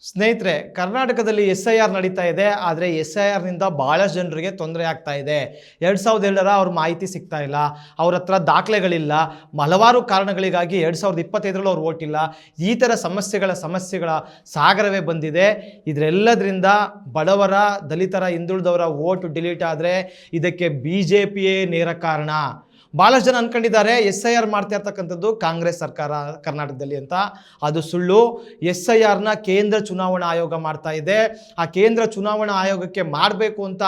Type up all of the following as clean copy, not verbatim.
ಸ್ನೇಹಿತರೆ, ಕರ್ನಾಟಕದಲ್ಲಿ SIR ನಡೀತಾ ಇದೆ. ಆದರೆ SIRನಿಂದ ಭಾಳಷ್ಟು ಜನರಿಗೆ ತೊಂದರೆ ಆಗ್ತಾ ಇದೆ. 2007ರ ಅವ್ರ ಮಾಹಿತಿ ಸಿಗ್ತಾ ಇಲ್ಲ, ಅವ್ರ ಹತ್ರ ದಾಖಲೆಗಳಿಲ್ಲ, ಹಲವಾರು ಕಾರಣಗಳಿಗಾಗಿ 2025ರಲ್ಲಿ ಅವ್ರು ವೋಟ್ ಇಲ್ಲ. ಈ ಥರ ಸಮಸ್ಯೆಗಳ ಸಾಗರವೇ ಬಂದಿದೆ. ಇದರೆಲ್ಲದರಿಂದ ಬಡವರ, ದಲಿತರ, ಹಿಂದುಳಿದವರ ವೋಟ್ ಡಿಲೀಟ್ ಆದರೆ ಇದಕ್ಕೆ BJPಯೇ ನೇರ ಕಾರಣ. ಭಾಳಷ್ಟು ಜನ ಅಂದ್ಕೊಂಡಿದ್ದಾರೆ SIR ಮಾಡ್ತಾ ಇರ್ತಕ್ಕಂಥದ್ದು ಕಾಂಗ್ರೆಸ್ ಸರ್ಕಾರ ಕರ್ನಾಟಕದಲ್ಲಿ ಅಂತ. ಅದು ಸುಳ್ಳು. SIRನ ಕೇಂದ್ರ ಚುನಾವಣಾ ಆಯೋಗ ಮಾಡ್ತಾ ಇದೆ. ಆ ಕೇಂದ್ರ ಚುನಾವಣಾ ಆಯೋಗಕ್ಕೆ ಮಾಡಬೇಕು ಅಂತ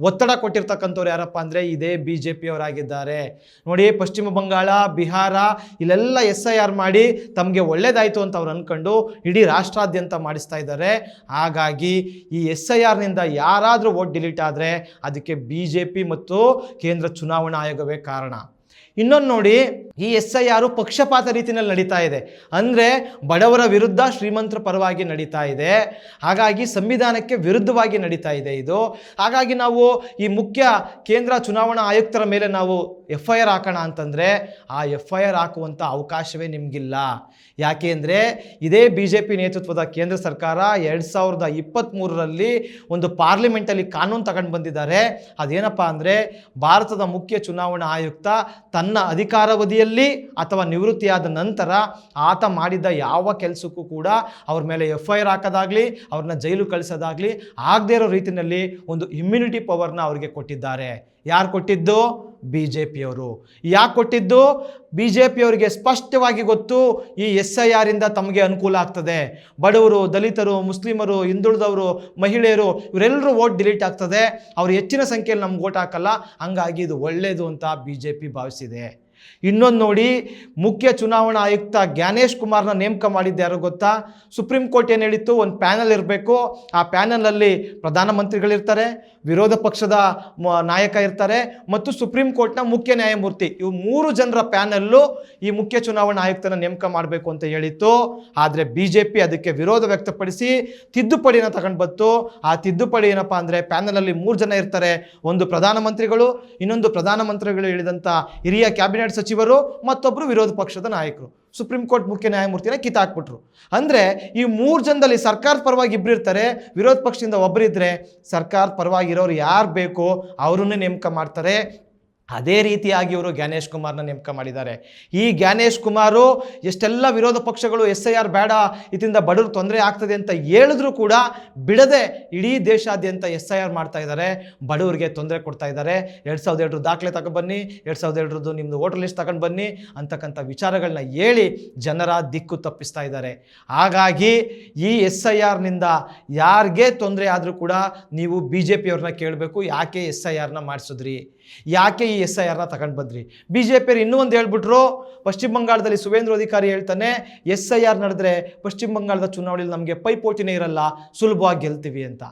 ಒತ್ತಡ ಕೊಟ್ಟಿರ್ತಕ್ಕಂಥವ್ರು ಯಾರಪ್ಪ ಅಂದರೆ ಇದೇ BJPಯವರಾಗಿದ್ದಾರೆ. ನೋಡಿ, ಪಶ್ಚಿಮ ಬಂಗಾಳ, ಬಿಹಾರ ಇಲ್ಲೆಲ್ಲ SIR ಮಾಡಿ ತಮಗೆ ಒಳ್ಳೇದಾಯಿತು ಅಂತ ಅವ್ರು ಅಂದ್ಕೊಂಡು ಇಡೀ ರಾಷ್ಟ್ರಾದ್ಯಂತ ಮಾಡಿಸ್ತಾ ಇದ್ದಾರೆ. ಹಾಗಾಗಿ ಈ SIRನಿಂದ ಯಾರಾದರೂ ವೋಟ್ ಡಿಲೀಟ್ ಆದರೆ ಅದಕ್ಕೆ BJP ಮತ್ತು ಕೇಂದ್ರ ಚುನಾವಣಾ ಆಯೋಗವೇ ಕಾರಣ. ಇನ್ನೊಂದು ನೋಡಿ, ಈ SIR ಪಕ್ಷಪಾತ ರೀತಿಯಲ್ಲಿ ನಡೀತಾ ಇದೆ. ಅಂದರೆ ಬಡವರ ವಿರುದ್ಧ ಶ್ರೀಮಂತರ ಪರವಾಗಿ ನಡೀತಾ ಇದೆ. ಹಾಗಾಗಿ ಸಂವಿಧಾನಕ್ಕೆ ವಿರುದ್ಧವಾಗಿ ನಡೀತಾ ಇದೆ ಇದು. ಹಾಗಾಗಿ ನಾವು ಈ ಮುಖ್ಯ ಕೇಂದ್ರ ಚುನಾವಣಾ ಆಯುಕ್ತರ ಮೇಲೆ ನಾವು FIR ಹಾಕೋಣ ಅಂತಂದರೆ ಆ FIR ಹಾಕುವಂಥ ಅವಕಾಶವೇ ನಿಮಗಿಲ್ಲ. ಯಾಕೆ ಅಂದರೆ ಇದೇ BJP ನೇತೃತ್ವದ ಕೇಂದ್ರ ಸರ್ಕಾರ 2023ರಲ್ಲಿ ಒಂದು ಪಾರ್ಲಿಮೆಂಟಲ್ಲಿ ಕಾನೂನು ತಗೊಂಡು ಬಂದಿದ್ದಾರೆ. ಅದೇನಪ್ಪ ಅಂದರೆ ಭಾರತದ ಮುಖ್ಯ ಚುನಾವಣಾ ಆಯುಕ್ತ ತನ್ನ ಅಧಿಕಾರಾವಧಿಯಲ್ಲಿ ಅಥವಾ ನಿವೃತ್ತಿಯಾದ ನಂತರ ಆತ ಮಾಡಿದ ಯಾವ ಕೆಲಸಕ್ಕೂ ಕೂಡ ಅವ್ರ ಮೇಲೆ FIR ಹಾಕೋದಾಗಲಿ, ಅವ್ರನ್ನ ಜೈಲು ಕಳಿಸೋದಾಗಲಿ ಆಗದೇ ಇರೋ ರೀತಿಯಲ್ಲಿ ಒಂದು ಇಮ್ಯುನಿಟಿ ಪವರ್ನ ಅವ್ರಿಗೆ ಕೊಟ್ಟಿದ್ದಾರೆ. ಯಾರು ಕೊಟ್ಟಿದ್ದು? BJPಯವರು. ಯಾಕೆ ಕೊಟ್ಟಿದ್ದು? BJPಯವರಿಗೆ ಸ್ಪಷ್ಟವಾಗಿ ಗೊತ್ತು, ಈ SIRಯಿಂದ ತಮಗೆ ಅನುಕೂಲ ಆಗ್ತದೆ. ಬಡವರು, ದಲಿತರು, ಮುಸ್ಲಿಮರು, ಹಿಂದುಳಿದವರು, ಮಹಿಳೆಯರು ಇವರೆಲ್ಲರೂ ವೋಟ್ ಡಿಲೀಟ್ ಆಗ್ತದೆ. ಅವರು ಹೆಚ್ಚಿನ ಸಂಖ್ಯೆಯಲ್ಲಿ ನಮ್ಗೆ ವೋಟ್ ಹಾಕಲ್ಲ. ಹಂಗಾಗಿ ಇದು ಒಳ್ಳೆಯದು ಅಂತ BJP ಭಾವಿಸಿದೆ. ಇನ್ನೊಂದು ನೋಡಿ, ಮುಖ್ಯ ಚುನಾವಣಾ ಆಯುಕ್ತ ಜ್ಞಾನೇಶ್ ಕುಮಾರ್ನ ನೇಮಕ ಮಾಡಿದ್ದು ಯಾರು ಗೊತ್ತಾ? ಸುಪ್ರೀಂ ಕೋರ್ಟ್ ಏನು ಹೇಳಿತ್ತು, ಒಂದು ಪ್ಯಾನಲ್ ಇರಬೇಕು. ಆ ಪ್ಯಾನಲಲ್ಲಿ ಪ್ರಧಾನಮಂತ್ರಿಗಳಿರ್ತಾರೆ, ವಿರೋಧ ಪಕ್ಷದ ನಾಯಕ ಇರ್ತಾರೆ ಮತ್ತು ಸುಪ್ರೀಂ ಕೋರ್ಟ್ನ ಮುಖ್ಯ ನ್ಯಾಯಮೂರ್ತಿ. ಇವು 3 ಜನರ ಪ್ಯಾನಲ್ಲು ಈ ಮುಖ್ಯ ಚುನಾವಣಾ ಆಯುಕ್ತನ ನೇಮಕ ಮಾಡಬೇಕು ಅಂತ ಹೇಳಿತ್ತು. ಆದರೆ BJP ಅದಕ್ಕೆ ವಿರೋಧ ವ್ಯಕ್ತಪಡಿಸಿ ತಿದ್ದುಪಡಿನ ತಗೊಂಡು ಬಂತು. ಆ ತಿದ್ದುಪಡಿ ಏನಪ್ಪ ಅಂದರೆ ಪ್ಯಾನಲಲ್ಲಿ 3 ಜನ ಇರ್ತಾರೆ. ಒಂದು ಪ್ರಧಾನಮಂತ್ರಿಗಳು, ಇನ್ನೊಂದು ಪ್ರಧಾನಮಂತ್ರಿಗಳು ಹೇಳಿದಂಥ ಹಿರಿಯ ಕ್ಯಾಬಿನೆಟ್ ಸಚಿವರು, ಮತ್ತೊಬ್ಬರು ವಿರೋಧ ಪಕ್ಷದ ನಾಯಕರು. ಸುಪ್ರೀಂ ಕೋರ್ಟ್ ಮುಖ್ಯ ನ್ಯಾಯಮೂರ್ತಿನ ಕಿತ್ತಾಕ್ಬಿಟ್ರು. ಅಂದರೆ ಈ 3 ಜನದಲ್ಲಿ ಸರ್ಕಾರದ ಪರವಾಗಿ ಇಬ್ಬರು ಇರ್ತಾರೆ, ವಿರೋಧ ಪಕ್ಷದಿಂದ ಒಬ್ಬರಿದ್ದರೆ ಸರ್ಕಾರದ ಪರವಾಗಿರೋರು ಯಾರು ಬೇಕೋ ಅವರನ್ನೇ ನೇಮಕ ಮಾಡ್ತಾರೆ. ಅದೇ ರೀತಿಯಾಗಿ ಇವರು ಜ್ಞಾನೇಶ್ ಕುಮಾರ್ನ ನೇಮಕ ಮಾಡಿದ್ದಾರೆ. ಈ ಜ್ಞಾನೇಶ್ ಕುಮಾರು ಎಷ್ಟೆಲ್ಲ ವಿರೋಧ ಪಕ್ಷಗಳು SIR ಬೇಡ, ಇದರಿಂದ ಬಡವರು ತೊಂದರೆ ಆಗ್ತದೆ ಅಂತ ಹೇಳಿದ್ರು ಕೂಡ ಬಿಡದೆ ಇಡೀ ದೇಶಾದ್ಯಂತ SIR ಮಾಡ್ತಾ ಇದ್ದಾರೆ. ಬಡವರಿಗೆ ತೊಂದರೆ ಕೊಡ್ತಾ ಇದ್ದಾರೆ. 2007 ದಾಖಲೆ ತಗೊಂಡ್ಬನ್ನಿ, 2007 ನಿಮ್ಮದು ವೋಟರ್ ಲಿಸ್ಟ್ ತಗೊಂಡು ಬನ್ನಿ ಅಂತಕ್ಕಂಥ ವಿಚಾರಗಳನ್ನ ಹೇಳಿ ಜನರ ದಿಕ್ಕು ತಪ್ಪಿಸ್ತಾ ಇದ್ದಾರೆ. ಹಾಗಾಗಿ ಈ SIRನಿಂದ ಯಾರಿಗೆ ತೊಂದರೆ ಆದರೂ ಕೂಡ ನೀವು BJPಯವ್ರನ್ನ ಕೇಳಬೇಕು, ಯಾಕೆ SIRನ ಮಾಡಿಸಿದ್ರಿ, ಯಾಕೆ ಈ SIRನ ತಗೊಂಡು ಬಂದ್ರಿ. BJPಯವರು ಇನ್ನೂ ಒಂದು ಹೇಳ್ಬಿಟ್ರು, ಪಶ್ಚಿಮ ಬಂಗಾಳದಲ್ಲಿ ಸುವೇಂದ್ರ ಅಧಿಕಾರಿ ಹೇಳ್ತಾನೆ SIR ನಡೆದ್ರೆ ಪಶ್ಚಿಮ ಬಂಗಾಳದ ಚುನಾವಣೆಯಲ್ಲಿ ನಮಗೆ ಪೈಪೋಟಿನೇ ಇರಲ್ಲ, ಸುಲಭವಾಗಿ ಗೆಲ್ತೀವಿ ಅಂತ.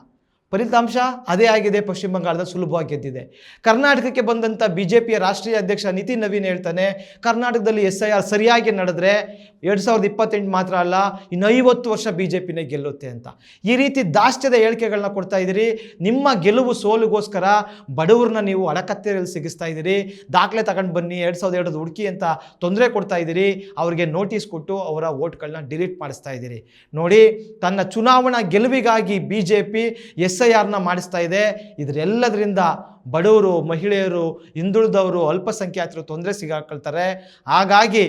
ಫಲಿತಾಂಶ ಅದೇ ಆಗಿದೆ. ಪಶ್ಚಿಮ ಬಂಗಾಳದ ಸುಲಭವಾಗಿ ಗೆದ್ದಿದೆ. ಕರ್ನಾಟಕಕ್ಕೆ ಬಂದಂಥ BJPಯ ರಾಷ್ಟ್ರೀಯ ಅಧ್ಯಕ್ಷ ನಿತಿನ್ ನವೀನ್ ಹೇಳ್ತಾನೆ, ಕರ್ನಾಟಕದಲ್ಲಿ SIR ಸರಿಯಾಗಿ ನಡೆದ್ರೆ 2028 ಮಾತ್ರ ಅಲ್ಲ, ಇನ್ನು 50 ವರ್ಷ BJPನೇ ಗೆಲ್ಲುತ್ತೆ ಅಂತ. ಈ ರೀತಿ ದಾಷ್ಟ್ಯದ ಹೇಳಿಕೆಗಳನ್ನ ಕೊಡ್ತಾ ಇದ್ದೀರಿ. ನಿಮ್ಮ ಗೆಲುವು ಸೋಲುಗೋಸ್ಕರ ಬಡವ್ರನ್ನ ನೀವು ಅಡಕತ್ತೇರಲ್ಲಿ ಸಿಗಿಸ್ತಾ ಇದ್ದೀರಿ. ದಾಖಲೆ ತಗೊಂಡು ಬನ್ನಿ, 2007 ಹುಡುಕಿ ಅಂತ ತೊಂದರೆ ಕೊಡ್ತಾ ಇದ್ದೀರಿ. ಅವರಿಗೆ ನೋಟಿಸ್ ಕೊಟ್ಟು ಅವರ ವೋಟ್ಗಳನ್ನ ಡಿಲೀಟ್ ಮಾಡಿಸ್ತಾ ಇದ್ದೀರಿ. ನೋಡಿ, ತನ್ನ ಚುನಾವಣಾ ಗೆಲುವಿಗಾಗಿ BJP SIRನ ಮಾಡಿಸ್ತಾ ಇದೆ. ಇದರೆಲ್ಲದರಿಂದ ಬಡವರು, ಮಹಿಳೆಯರು, ಹಿಂದುಳಿದವರು, ಅಲ್ಪಸಂಖ್ಯಾತರು ತೊಂದರೆ ಸಿಗಾಕೊಳ್ತಾರೆ. ಹಾಗಾಗಿ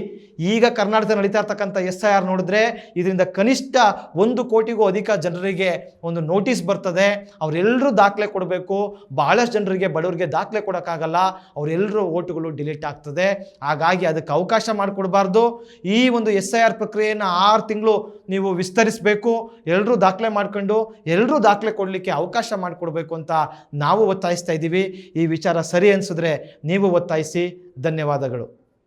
ಈಗ ಕರ್ನಾಟಕ ನಡೀತಾ ಇರ್ತಕ್ಕಂಥ SIR ನೋಡಿದ್ರೆ ಇದರಿಂದ ಕನಿಷ್ಠ 1 ಕೋಟಿಗೂ ಅಧಿಕ ಜನರಿಗೆ ಒಂದು ನೋಟಿಸ್ ಬರ್ತದೆ. ಅವರೆಲ್ಲರೂ ದಾಖಲೆ ಕೊಡಬೇಕು. ಬಹಳಷ್ಟು ಜನರಿಗೆ, ಬಡವರಿಗೆ ದಾಖಲೆ ಕೊಡೋಕ್ಕಾಗಲ್ಲ. ಅವರೆಲ್ಲರೂ ವೋಟುಗಳು ಡಿಲೀಟ್ ಆಗ್ತದೆ. ಹಾಗಾಗಿ ಅದಕ್ಕೆ ಅವಕಾಶ ಮಾಡಿಕೊಡ್ಬಾರ್ದು. ಈ ಒಂದು SIR ಪ್ರಕ್ರಿಯೆಯನ್ನು 6 ತಿಂಗಳು ನೀವು ವಿಸ್ತರಿಸಬೇಕು. ಎಲ್ಲರೂ ದಾಖಲೆ ಮಾಡ್ಕೊಂಡು ಎಲ್ಲರೂ ದಾಖಲೆ ಕೊಡಲಿಕ್ಕೆ ಅವಕಾಶ ಮಾಡಿಕೊಡ್ಬೇಕು ಅಂತ ನಾವು ಒತ್ತಾಯಿಸ್ತಾ ಇದ್ದೀವಿ. ಈ ವಿಚಾರ ಸರಿ ಅನಿಸಿದ್ರೆ ನೀವು ಒತ್ತಾಯಿಸಿ. ಧನ್ಯವಾದಗಳು.